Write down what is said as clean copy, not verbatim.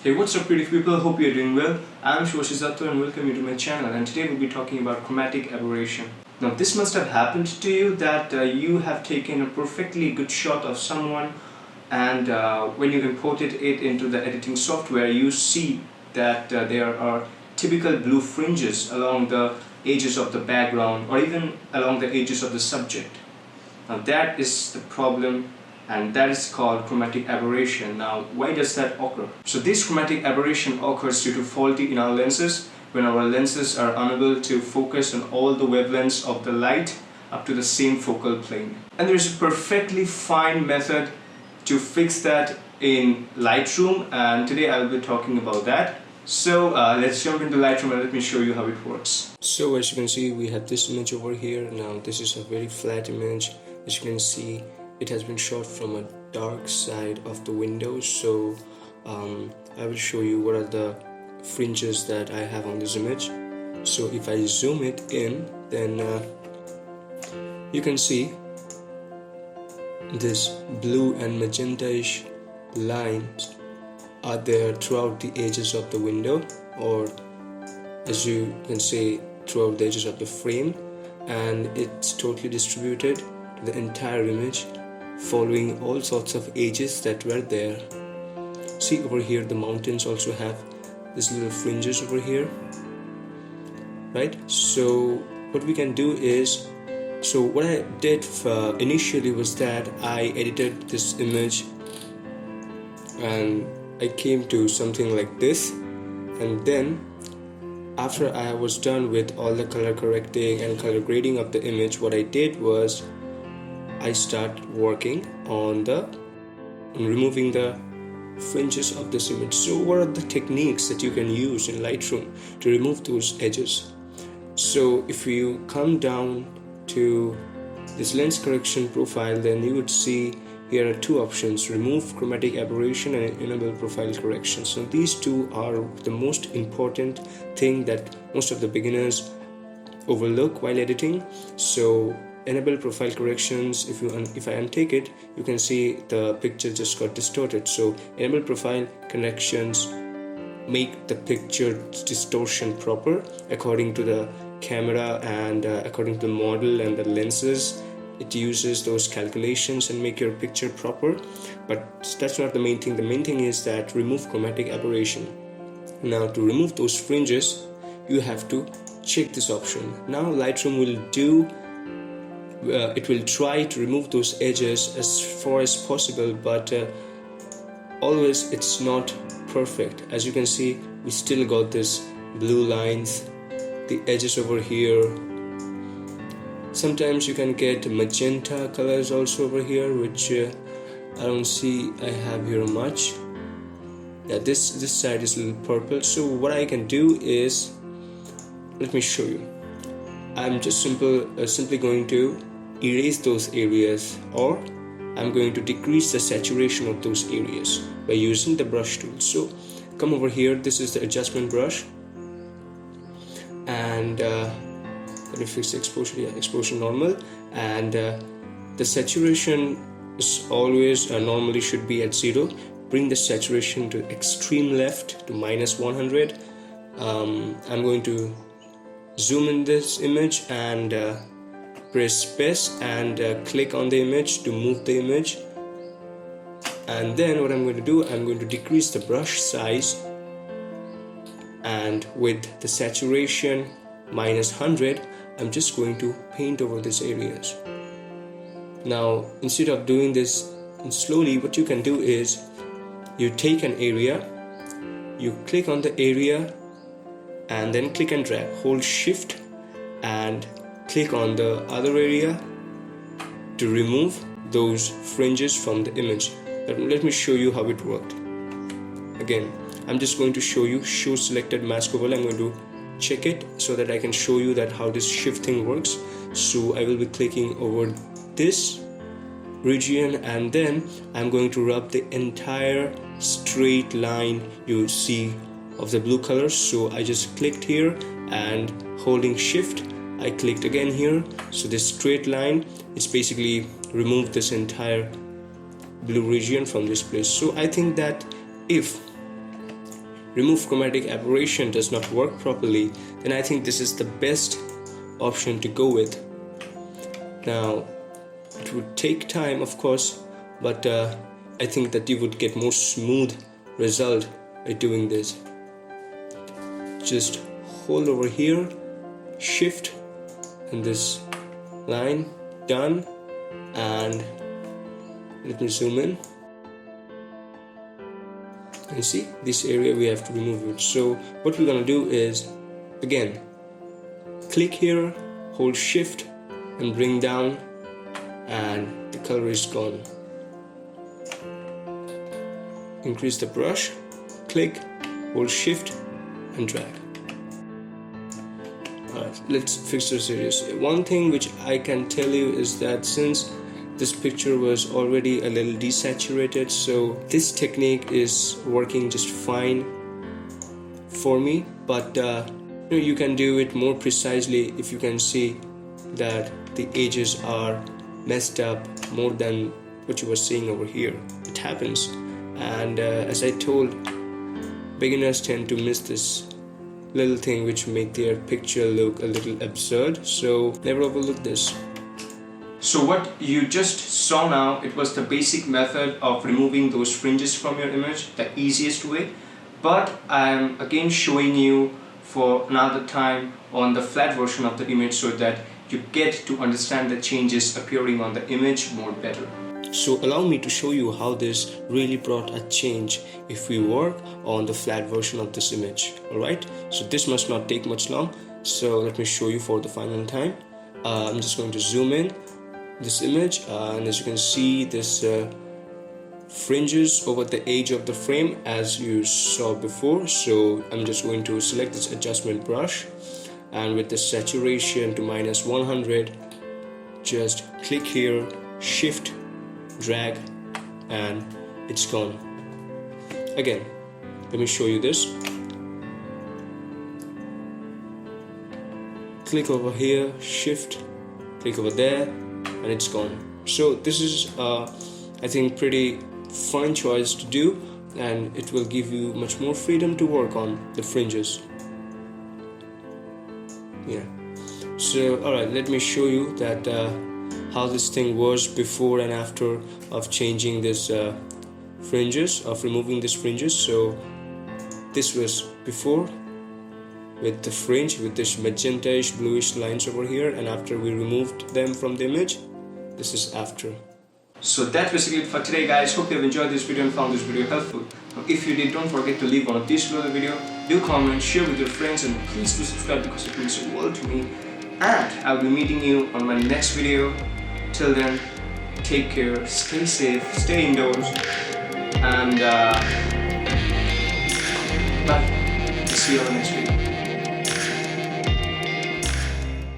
Hey, what's up pretty people? Hope you're doing well. I'm SUBCSRIBE and welcome you to my channel, and today we'll be talking about chromatic aberration. Now this must have happened to you that you have taken a perfectly good shot of someone, and when you imported it into the editing software you see that there are typical blue fringes along the edges of the background or even along the edges of the subject. Now that is the problem, and that is called chromatic aberration. Now why does that occur? So this chromatic aberration occurs due to faulty in our lenses when our lenses are unable to focus on all the wavelengths of the light up to the same focal plane. And there is a perfectly fine method to fix that in Lightroom, and today I will be talking about that. So let's jump into Lightroom and let me show you how it works. So as you can see, we have this image over here. Now this is a very flat image. As you can see, it has been shot from a dark side of the window. So I will show you what are the fringes that I have on this image. So if I zoom it in, then you can see this blue and magenta-ish lines are there throughout the edges of the window, or as you can say, throughout the edges of the frame, and it's totally distributed to the entire image, following all sorts of edges that were there. See over here, the mountains also have these little fringes over here, right? So what we can do is, so what I did initially was that I edited this image and I came to something like this, and then after I was done with all the color correcting and color grading of the image, what I did was I started working on removing the fringes of this image. So what are the techniques that you can use in Lightroom to remove those edges? So if you come down to this lens correction profile, then you would see here are two options: remove chromatic aberration and enable profile correction. So these two are the most important thing that most of the beginners overlook while editing. So enable profile corrections, if I untake it, you can see the picture just got distorted. So enable profile corrections make the picture distortion proper according to the camera and according to the model and the lenses. It uses those calculations and make your picture proper, but that's not the main thing. The main thing is that remove chromatic aberration. Now to remove those fringes, you have to check this option. Now Lightroom will do it will try to remove those edges as far as possible, but always it's not perfect. As you can see, we still got this blue lines, the edges over here. Sometimes you can get magenta colors also over here, which I don't see I have here much. Yeah, this side is a little purple. So what I can do is, let me show you. I'm just simply going to erase those areas, or I'm going to decrease the saturation of those areas by using the brush tool. So come over here, this is the adjustment brush, and let me fix the exposure. Yeah, exposure normal, and the saturation is always normally should be at 0. Bring the saturation to extreme left to -100. I'm going to zoom in this image and press space and click on the image to move the image. And then what I'm going to do, I'm going to decrease the brush size, and with the saturation -100, I'm just going to paint over these areas. Now instead of doing this slowly, what you can do is you take an area, you click on the area and then click and drag, hold shift and click on the other area to remove those fringes from the image. Let me show you how it worked. Again, I'm just going to show you show selected mask overlay. I'm going to check it so that I can show you that how this shifting works. So I will be clicking over this region, and then I'm going to rub the entire straight line you see of the blue color. So I just clicked here and holding shift, I clicked again here. So this straight line, it's basically removed this entire blue region from this place. So I think that if remove chromatic aberration does not work properly, then I think this is the best option to go with. Now it would take time, of course, but I think that you would get more smooth result by doing this. Just hold over here, shift in this line, done, and let me zoom in. And see, this area we have to remove it. So what we're gonna do is, again, click here, hold shift and bring down, and the color is gone. Increase the brush, click, hold shift and drag. Alright, let's fix this area. One thing which I can tell you is that since this picture was already a little desaturated, so this technique is working just fine for me, but you can do it more precisely if you can see that the edges are messed up more than what you were seeing over here. It happens, and as I told, beginners tend to miss this little thing which make their picture look a little absurd, so never overlook this. So what you just saw now, it was the basic method of removing those fringes from your image, the easiest way. But I am again showing you for another time on the flat version of the image so that you get to understand the changes appearing on the image more better. So allow me to show you how this really brought a change if we work on the flat version of this image. Alright, so this must not take much long, so let me show you for the final time. I'm just going to zoom in this image, and as you can see, this fringes over the edge of the frame as you saw before. So I'm just going to select this adjustment brush, and with the saturation to -100, just click here, shift, drag, and it's gone. Again, let me show you this. Click over here, shift, click over there, and it's gone. So this is I think pretty fun choice to do, and it will give you much more freedom to work on the fringes. Yeah, so alright, let me show you that how this thing was before and after of changing this fringes, of removing these fringes. So this was before with the fringe, with this magenta-ish bluish lines over here, and after we removed them from the image, this is after. So that's basically it for today, guys. Hope you have enjoyed this video and found this video helpful. Now, if you did, don't forget to leave one of these below the video. Do comment, share with your friends, and please do subscribe because it means the world to me. And I'll be meeting you on my next video. Till then, take care, stay safe, stay indoors, and bye. See you on the next video.